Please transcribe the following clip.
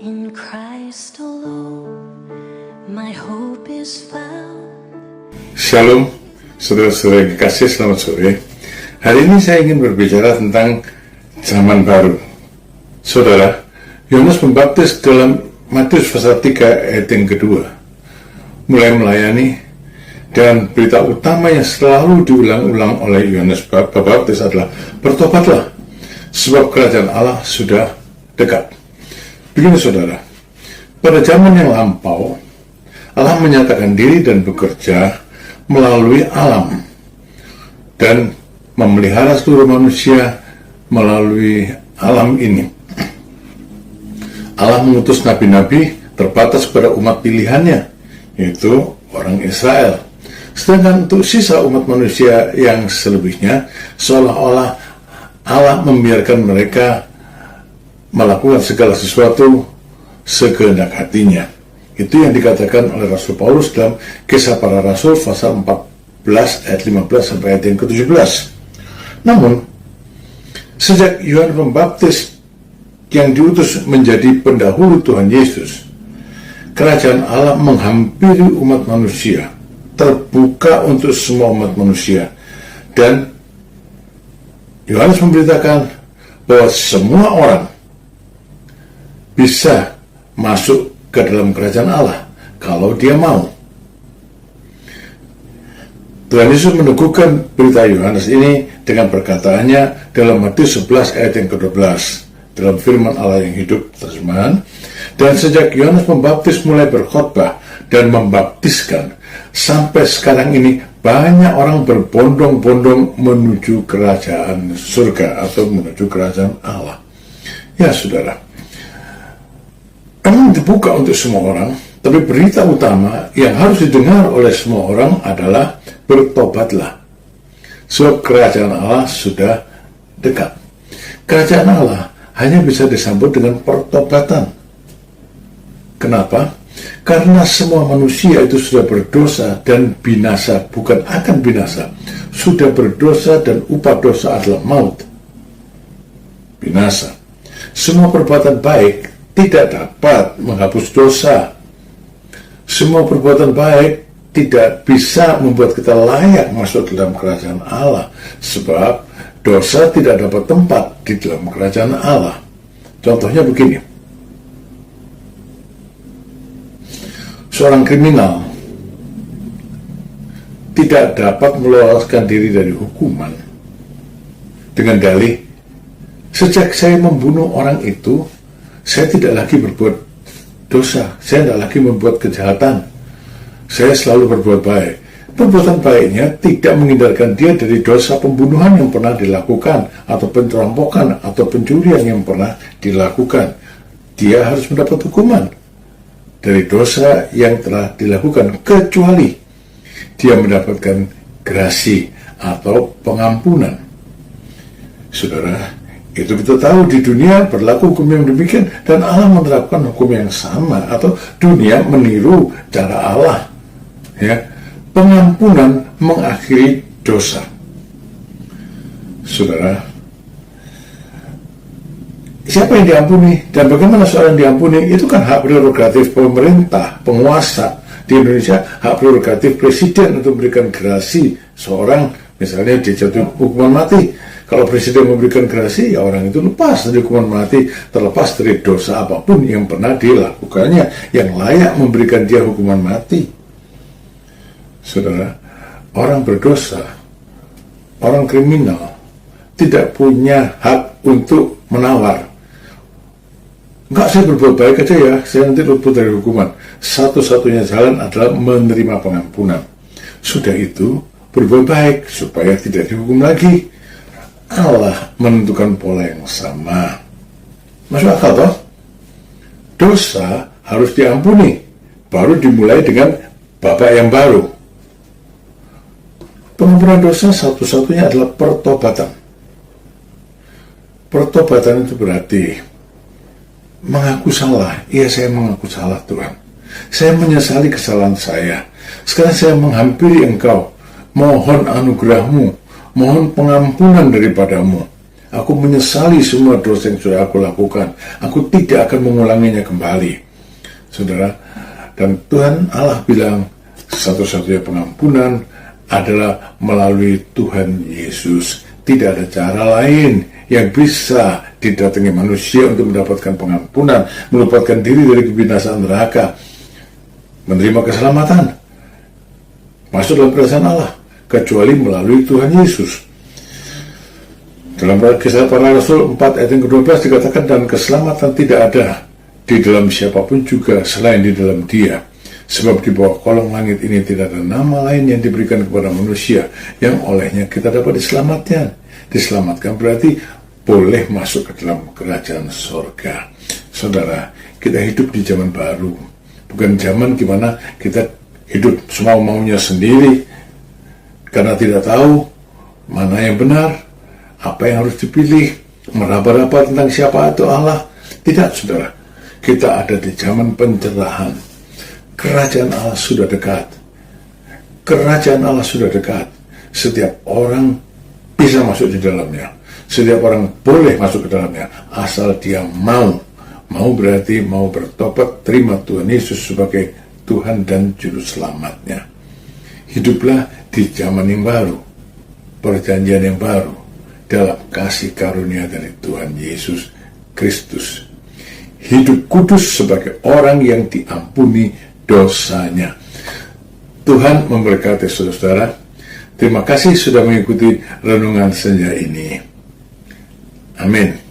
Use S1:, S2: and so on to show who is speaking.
S1: In Christ alone, my hope is found.
S2: Shalom, saudara-saudara yang kekasih, selamat sore. Hari ini saya ingin berbicara tentang zaman baru. Saudara, Yohanes Pembaptis dalam Matius pasal 3 ayat yang kedua mulai melayani, dan berita utama yang selalu diulang-ulang oleh Yohanes Pembaptis adalah bertobatlah, sebab kerajaan Allah sudah dekat. Begini saudara, pada zaman yang lampau, Allah menyatakan diri dan bekerja melalui alam dan memelihara seluruh manusia melalui alam ini. Allah mengutus nabi-nabi terbatas pada umat pilihannya, yaitu orang Israel. Sedangkan untuk sisa umat manusia yang selebihnya, seolah-olah Allah membiarkan mereka melakukan segala sesuatu sekehendak hatinya. Itu yang dikatakan oleh Rasul Paulus dalam Kisah Para Rasul pasal 14 ayat 15 sampai ayat yang ke-17. Namun, sejak Yohanes Pembaptis yang diutus menjadi pendahulu Tuhan Yesus, kerajaan Allah menghampiri umat manusia, terbuka untuk semua umat manusia, dan Yohanes memberitakan bahwa semua orang bisa masuk ke dalam kerajaan Allah kalau dia mau. Tuhan Yesus meneguhkan berita Yohanes ini dengan perkataannya dalam Matius 11 ayat yang ke-12 dalam firman Allah yang hidup terjemahan, dan sejak Yohanes Pembaptis mulai berkhotbah dan membaptiskan, sampai sekarang ini banyak orang berbondong-bondong menuju kerajaan surga atau menuju kerajaan Allah. Ya saudara, memang dibuka untuk semua orang, tapi berita utama yang harus didengar oleh semua orang adalah bertobatlah, sebab kerajaan Allah sudah dekat. Kerajaan Allah hanya bisa disambut dengan pertobatan. Kenapa? Karena semua manusia itu sudah berdosa dan binasa, bukan akan binasa, sudah berdosa dan upah dosa adalah maut, binasa. Semua perbuatan baik tidak dapat menghapus dosa. Semua perbuatan baik tidak bisa membuat kita layak masuk dalam kerajaan Allah, sebab dosa tidak dapat tempat di dalam kerajaan Allah. Contohnya begini, seorang kriminal tidak dapat meloloskan diri dari hukuman dengan dalih, sejak saya membunuh orang itu, saya tidak lagi berbuat dosa, saya tidak lagi membuat kejahatan, saya selalu berbuat baik. Perbuatan baiknya tidak menghindarkan dia dari dosa pembunuhan yang pernah dilakukan, atau perampokan, atau pencurian yang pernah dilakukan. Dia harus mendapat hukuman dari dosa yang telah dilakukan, kecuali dia mendapatkan grasi atau pengampunan. Saudara, itu kita tahu di dunia berlaku hukum yang demikian, dan Allah menerapkan hukum yang sama, atau dunia meniru cara Allah. Ya, pengampunan mengakhiri dosa. Saudara, siapa yang diampuni dan bagaimana seorang diampuni, itu kan hak prerogatif pemerintah, penguasa. Di Indonesia, hak prerogatif presiden untuk memberikan grasi seorang, misalnya dijatuhi hukuman mati. Kalau presiden memberikan grasi, ya orang itu lepas dari hukuman mati, terlepas dari dosa apapun yang pernah dilakukannya yang layak memberikan dia hukuman mati. Saudara, orang berdosa, orang kriminal tidak punya hak untuk menawar. Enggak, saya berbuat baik aja ya, saya nanti luput dari hukuman. Satu-satunya jalan adalah menerima pengampunan. Sudah itu, berbuat baik supaya tidak dihukum lagi. Allah menentukan pola yang sama. Masuk akal toh? Dosa harus diampuni, baru dimulai dengan babak yang baru. Pengampunan dosa satu-satunya adalah pertobatan. Pertobatan itu berarti mengaku salah. Iya, saya mengaku salah Tuhan. Saya menyesali kesalahan saya. Sekarang saya menghampiri Engkau, mohon anugerah-Mu, mohon pengampunan daripadamu. Aku menyesali semua dosa yang sudah aku lakukan. Aku tidak akan mengulanginya kembali. Saudara, dan Tuhan Allah bilang, satu-satunya pengampunan adalah melalui Tuhan Yesus. Tidak ada cara lain yang bisa didatangi manusia untuk mendapatkan pengampunan, melepaskan diri dari kebinasaan neraka, menerima keselamatan, masuk dalam kerajaan Allah, kecuali melalui Tuhan Yesus. Dalam Kisah Para Rasul 4 ayat yang ke-12 dikatakan, dan keselamatan tidak ada di dalam siapapun juga selain di dalam Dia. Sebab di bawah kolong langit ini tidak ada nama lain yang diberikan kepada manusia yang olehnya kita dapat diselamatkan. Diselamatkan berarti boleh masuk ke dalam kerajaan sorga. Saudara, kita hidup di zaman baru. Bukan zaman gimana kita hidup semau-maunya sendiri karena tidak tahu mana yang benar, apa yang harus dipilih, meraba-raba tentang siapa itu Allah. Tidak, saudara. Kita ada di zaman pencerahan. Kerajaan Allah sudah dekat. Kerajaan Allah sudah dekat. Setiap orang bisa masuk di dalamnya. Setiap orang boleh masuk ke dalamnya, asal dia mau. Mau berarti mau bertobat, terima Tuhan Yesus sebagai Tuhan dan Juru Selamatnya. Hiduplah di zaman yang baru, perjanjian yang baru, dalam kasih karunia dari Tuhan Yesus Kristus. Hidup kudus sebagai orang yang diampuni dosanya. Tuhan memberkati saudara. Terima kasih sudah mengikuti renungan senja ini. Amin.